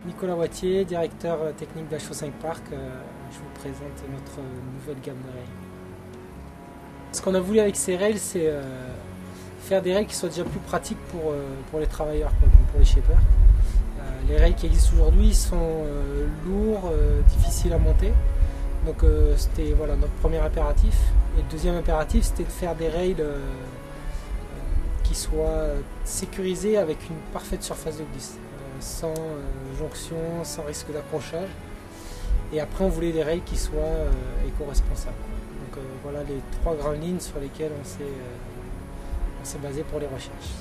Nicolas Wattier, directeur technique d'H5 Park. Je vous présente notre nouvelle gamme de rails. Ce qu'on a voulu avec ces rails, c'est faire des rails qui soient déjà plus pratiques pour les travailleurs, quoi, pour les shapers. Les rails qui existent aujourd'hui sont lourds, difficiles à monter. Donc c'était voilà, notre premier impératif. Et le deuxième impératif, c'était de faire des rails qui soient sécurisés avec une parfaite surface de glisse, sans jonction, sans risque d'accrochage. Et après, on voulait des rails qui soient éco-responsables. Donc voilà les trois grandes lignes sur lesquelles on s'est basé pour les recherches.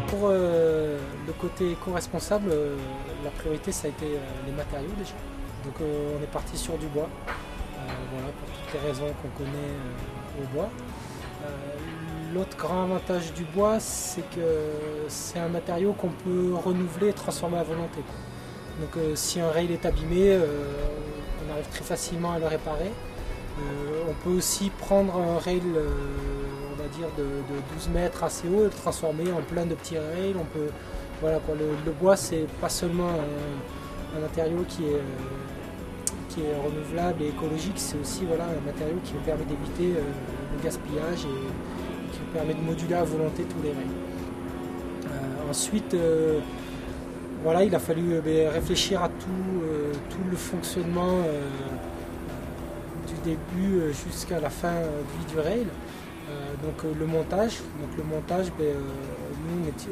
Pour le côté éco-responsable, la priorité ça a été les matériaux déjà. Donc on est parti sur du bois, voilà, pour toutes les raisons qu'on connaît au bois. L'autre grand avantage du bois, c'est que c'est un matériau qu'on peut renouveler et transformer à volonté, quoi. Donc si un rail est abîmé, on arrive très facilement à le réparer. On peut aussi prendre un rail on va dire de 12 mètres assez haut et le transformer en plein de petits rails. On peut, voilà, quoi, le bois, c'est pas seulement un matériau qui est renouvelable et écologique, c'est aussi voilà, un matériau qui permet d'éviter le gaspillage et qui permet de moduler à volonté tous les rails. Ensuite, voilà, il a fallu réfléchir à tout le fonctionnement du début jusqu'à la fin de vie du rail. Donc le montage, nous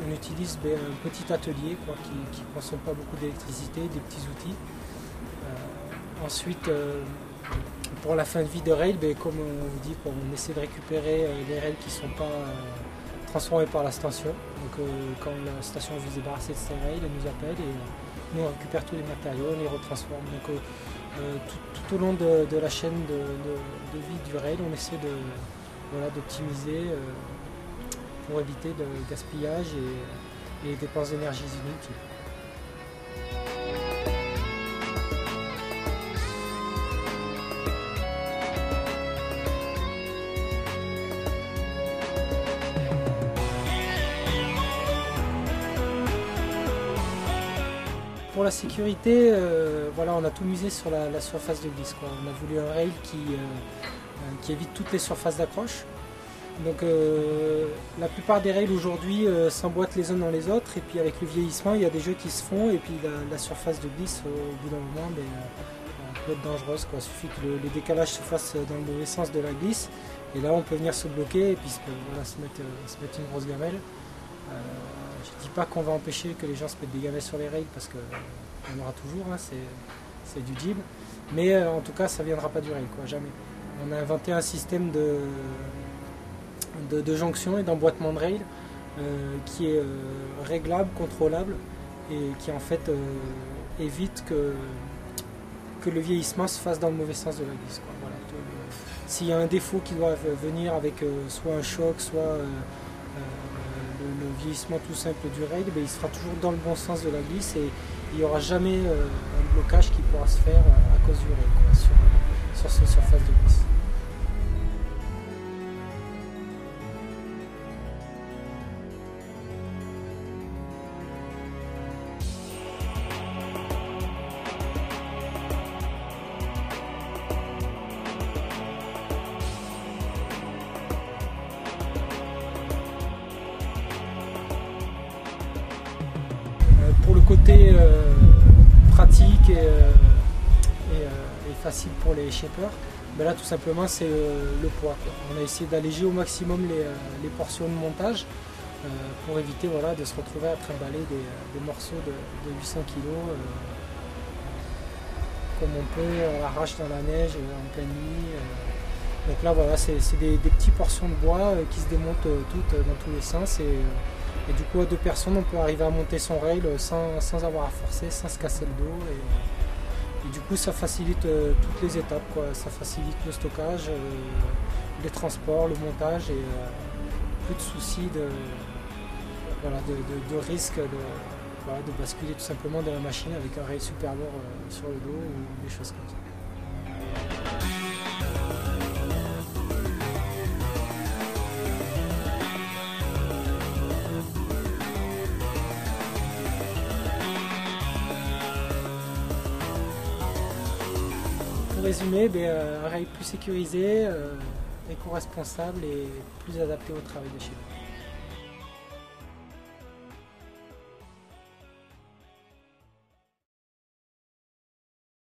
on utilise un petit atelier, quoi, qui ne consomme pas beaucoup d'électricité, des petits outils. Ensuite, pour la fin de vie de rail, comme on vous dit, on essaie de récupérer les rails qui ne sont pas transformés par la station. Donc quand la station veut se débarrasser de ces rails, elle nous appelle et nous on récupère tous les matériaux, on les retransforme. Donc tout au long de la chaîne de vie du rail, on essaie d'optimiser pour éviter le gaspillage et les dépenses d'énergie inutiles. Pour la sécurité, voilà, on a tout misé sur la surface de glisse, quoi. On a voulu un rail qui évite toutes les surfaces d'accroche. Donc la plupart des rails aujourd'hui s'emboîtent les uns dans les autres, et puis avec le vieillissement il y a des jeux qui se font, et puis la surface de glisse au bout d'un moment peut être dangereuse, quoi. Il suffit que les décalages se fassent dans le mauvais sens de la glisse, et là on peut venir se bloquer et puis voilà, se mettre une grosse gamelle. Je ne dis pas qu'on va empêcher que les gens se mettent des gamelles sur les rails, parce qu'on en aura toujours, hein, c'est du jib, mais en tout cas ça ne viendra pas du rail, quoi, jamais. On a inventé un système de jonction et d'emboîtement de rail qui est réglable, contrôlable, et qui en fait évite que le vieillissement se fasse dans le mauvais sens de la glisse, quoi. Voilà. S'il y a un défaut qui doit venir avec soit un choc, soit le vieillissement tout simple du rail, il sera toujours dans le bon sens de la glisse, et il n'y aura jamais un blocage qui pourra se faire à cause du rail, quoi, sur cette surface de glisse. Pour le côté pratique et facile pour les shapers, là tout simplement c'est le poids, quoi. On a essayé d'alléger au maximum les portions de montage pour éviter, voilà, de se retrouver à trimballer des morceaux de 800 kg comme on peut à l'arrache dans la neige en pleine nuit. Donc là voilà, c'est des petites portions de bois qui se démontent toutes dans tous les sens, et du coup à deux personnes on peut arriver à monter son rail sans avoir à forcer, sans se casser le dos, et du coup ça facilite toutes les étapes, quoi. Ça facilite le stockage, les transports, le montage, et plus de soucis de risque voilà, de basculer tout simplement dans la machine avec un rail super lourd sur le dos ou des choses comme ça. Pour résumer, un rail plus sécurisé, éco-responsable et plus adapté au travail de chez nous.